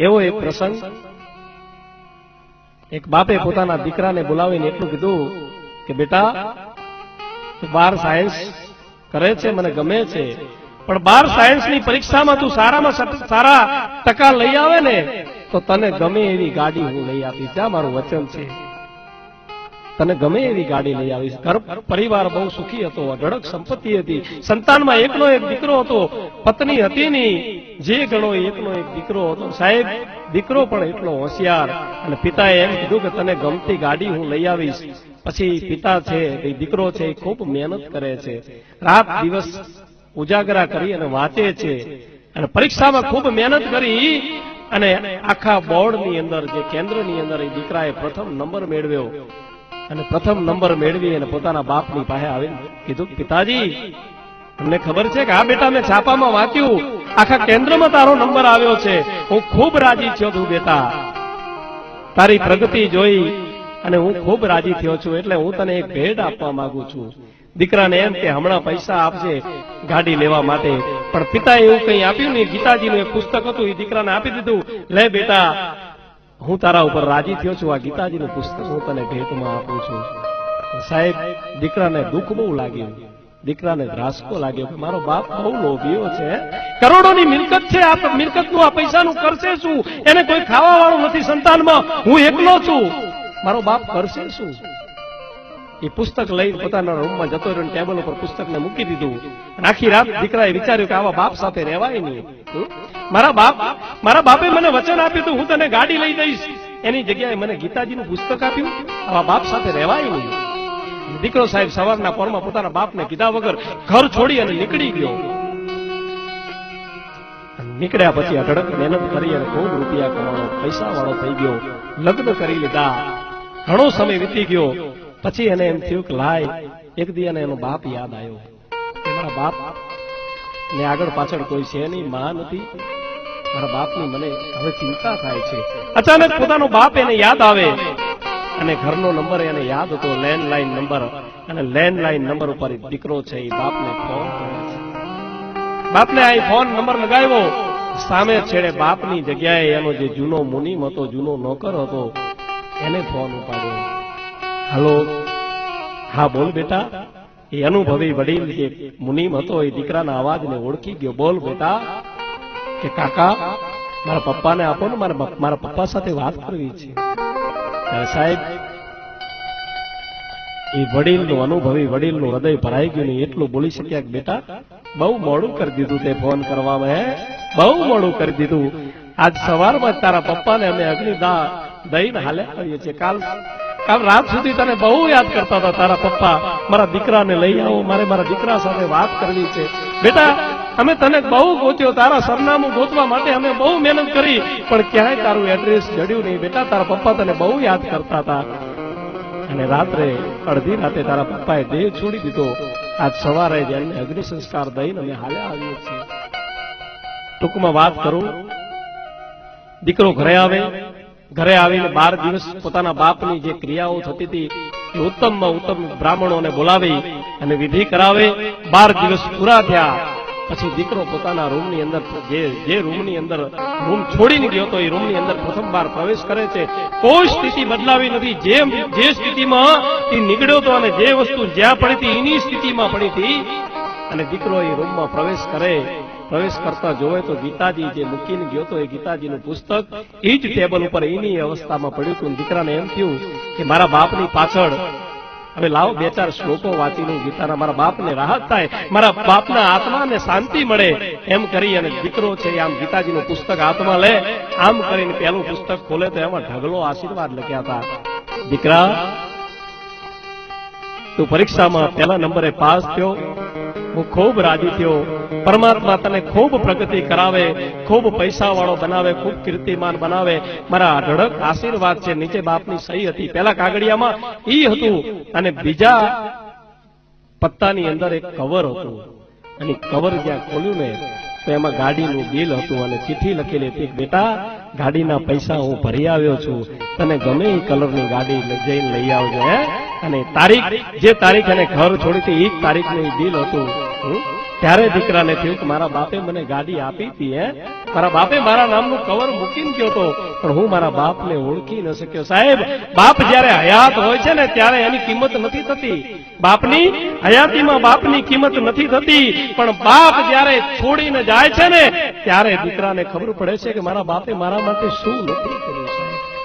એવો એક પ્રસંગ, એક બાપે પોતાના દીકરાને બોલાવીને એટલું કીધું કે બેટા તું 12 સાયન્સ કરે છે, મને ગમે છે, પણ 12 સાયન્સની પરીક્ષામાં તું સારામાં સારા ટકા લઈ આવે ને તો તને ગમે એવી ગાડી હું લઈ આપીશ. જા, મારું વચન છે, તને ગમે એવી ગાડી લઈ આવીશ. ઘર પરિવાર બહુ સુખી હતો, અઢળક સંપત્તિ હતી, સંતાનમાં એકનો એક દીકરો હતો, પત્ની હતી નહીં, જે ગણો એકનો એક દીકરો હતો. સાહેબ, દીકરો પણ એટલો હોશિયાર, અને પિતાએ એમ કીધું કે તને ગમતી ગાડી હું લઈ આવીશ. પછી પિતા છે, દીકરો છે, એ ખૂબ મહેનત કરે છે, રાત દિવસ ઉજાગરા કરી અને વાંચે છે, અને પરીક્ષામાં ખૂબ મહેનત કરી અને આખા બોર્ડની અંદર, જે કેન્દ્રની અંદર એ દીકરાએ પ્રથમ નંબર મેળવ્યો. અને પ્રથમ નંબર મેળવી અને પોતાના બાપની પાસે આવીને કીધું, પિતાજી તમને ખબર છે કે આ બેટા મેં છાપામાં વાંચ્યું, આખા કેન્દ્રમાં તારો નંબર આવ્યો છે, હું ખૂબ રાજી થયો છું બેટા, તારી પ્રગતિ જોઈ અને હું ખૂબ રાજી થયો છું, એટલે હું તને એક ભેટ આપવા માંગુ છું. દીકરાને એમ કે હમણાં પૈસા આપશે ગાડી લેવા માટે, પણ પિતાએ એવું કંઈ આપ્યું નહીં. ગીતાજીનું એક પુસ્તક હતું, એ દીકરાને આપી દીધું. લે બેટા, હું તારા ઉપર રાજી થયો છું, આ ગીતાજીનું પુસ્તક હું તને ભેટમાં આપું છું. સાહેબ, દીકરાને દુઃખ બહુ લાગ્યું, દીકરાને ધ્રાસકો લાગ્યો કે મારો બાપ બહુ લોભીઓ છે, કરોડોની મિલકત છે, આ મિલકતનું આ પૈસાનું કરશે શું? એને કોઈ ખાવા વાળું નથી સંતાનમાં, હું એકલો છું, મારો બાપ કરશે શું? એ પુસ્તક લઈને પોતાના રૂમમાં જતો રહ્યો, ટેબલ ઉપર પુસ્તકને મૂકી દીધું. આખી રાત દીકરાએ વિચાર્યું કે આવા બાપ સાથે રહેવાય નહીં. મારા બાપે મને વચન આપ્યું હતું હું તને ગાડી લઈ દઈશ, એની જગ્યાએ મને ગીતાજીનું પુસ્તક આપ્યું, આવા બાપ સાથે રહેવાય નહીં. દીકરો સાહેબ સવારના પોરમાં પોતાના બાપને કીધા વગર ઘર છોડી અને નીકળી ગયો. નીકળ્યા પછી અઢળક મહેનત કરી અને ખૂબ રૂપિયા કમાવાનો, પૈસા વાળો થઈ ગયો, લગ્ન કરી લીધા. ઘણો સમય વીતી ગયો. પછી એને એમ થયું કે લાય, એક દી એને એનો બાપ યાદ આવ્યો કે મારા બાપ ને આગળ પાછળ કોઈ છે નહીં, માં નથી, મારા બાપની મને હવે ચિંતા થાય છે. અચાનક પોતાનો બાપ એને યાદ આવે અને ઘરનો નંબર એને યાદ હતો, લેન્ડલાઇન નંબર, અને લેન્ડલાઇન નંબર ઉપર દીકરો છે એ બાપને ફોન કરે છે. બાપને આ ફોન નંબર લગાવ્યો, સામે છેડે બાપની જગ્યાએ એનો જે જૂનો મુનિમ હતો, જૂનો નોકર હતો, એને ફોન ઉપાડ્યો. હલો, હા બોલ બેટા. એ અનુભવી વડીલ જે મુનિમ હતો એ દીકરાના અવાજને ઓળખી ગયો. બોલ બેટા. કે કાકા મારા પપ્પાને આપો ને, મારા પપ્પા સાથે વાત કરવી છે. સાહેબ, એ વડીલનું, અનુભવી વડીલનું હૃદય ભરાઈ ગયું નહીં, એટલું બોલી શક્યા કે બેટા બહુ મોડું કરી દીધું તે ફોન કરવામાં, બહુ મોડું કરી દીધું. આજ સવારમાં તારા પપ્પાને અમે અગ્નિદાહ દઈને હાલ્યા આવીએ છીએ. કાલ રાત સુધી તને બહુ યાદ કરતા હતા તારા પપ્પા, મારા દીકરાને લઈ આવો, મારે મારા દીકરા સાથે વાત કરવી છે. બેટા, અમે તને બહુ ગોત્યો, તારા સરનામું ગોતવા માટે અમે બહુ મહેનત કરી, પણ ક્યાંય તારું એડ્રેસ જડ્યું નહીં. બેટા, તારા પપ્પા તને બહુ યાદ કરતા હતા. અને રાત્રે અડધી રાતે તારા પપ્પાએ દેહ છોડી દીધો. આજ સવારે જ એમને અગ્નિ સંસ્કાર દઈને અમે હાલ્યા આવીએ છીએ. ટૂંકમાં વાત કરું, દીકરો ઘરે આવે, ઘરે આવીને 12 દિવસ પોતાના બાપની જે ક્રિયાઓ થતી હતી એ ઉત્તમમાં ઉત્તમ બ્રાહ્મણોને બોલાવી અને વિધિ કરાવે. 12 દિવસ પૂરા થયા પછી દીકરો પોતાના રૂમની અંદર, જે રૂમની અંદર રૂમ છોડીને ગયો હતો એ રૂમની અંદર પ્રથમવાર પ્રવેશ કરે છે. કોઈ સ્થિતિ બદલાવી નથી, જે સ્થિતિમાં એ નીકળ્યો હતો અને જે વસ્તુ જ્યાં પડી હતી એની સ્થિતિમાં પડી હતી. અને દીકરો એ રૂમમાં પ્રવેશ કરે. પ્રવેશ કરતા જોવે તો ગીતાજી જે મૂકીને ગયો હતો એ ગીતાજીનું પુસ્તક એ જ ટેબલ ઉપર એની અવસ્થામાં પડ્યું હતું. દીકરાને એમ થયું કે મારા બાપની પાછળ હવે લાવો 2-4 શ્લોકો વાંચીને ગીતાના, મારા બાપને રાહત થાય, મારા બાપના આત્માને શાંતિ મળે, એમ કરી અને દીકરો છે આમ ગીતાજીનું પુસ્તક હાથમાં લે. આમ કરીને પહેલું પુસ્તક ખોલે તો એમાં ઢગલો આશીર્વાદ લખ્યા હતા. દીકરા, તું પરીક્ષામાં પહેલા નંબરે પાસ થયો, હું ખૂબ રાજી થયો. પરમાત્મા તને ખૂબ પ્રગતિ કરાવે, ખૂબ પૈસા વાળો બનાવે, ખૂબ કીર્તિમાન બનાવે, મારા અઢળક આશીર્વાદ છે. નીચે બાપની સહી હતી, પહેલા કાગળિયામાં ઈ હતું અને બીજા પત્તાની અંદર એક કવર હતું. અને કવર જ્યાં ખોલ્યું ને તો એમાં ગાડીનું બિલ હતું અને ચિઠ્ઠી લખેલી હતી, બેટા ગાડીના પૈસા હું ભરી આવ્યો છું, તને ગમે એ કલરની ગાડી જઈને લઈ આવજો. અને તારીખ, જે તારીખ એને ઘર છોડી હતી એ જ તારીખનું બિલ હતું. ત્યારે દીકરાને થયું કે મારા બાપે મને ગાડી આપી હતી, મારા બાપે મારા નામનું કવર મૂકીને ગયો હતો, પણ હું મારા બાપને ઓળખી ન શક્યો. સાહેબ, બાપ જ્યારે હયાત હોય છે ને ત્યારે એની કિંમત નથી થતી. બાપની હયાતીમાં બાપની કિંમત નથી થતી, પણ બાપ જ્યારે છોડીને જાય છે ને ત્યારે દીકરાને ખબર પડે છે કે મારા બાપે મારા માટે શું નથી કર્યું. સાહેબ,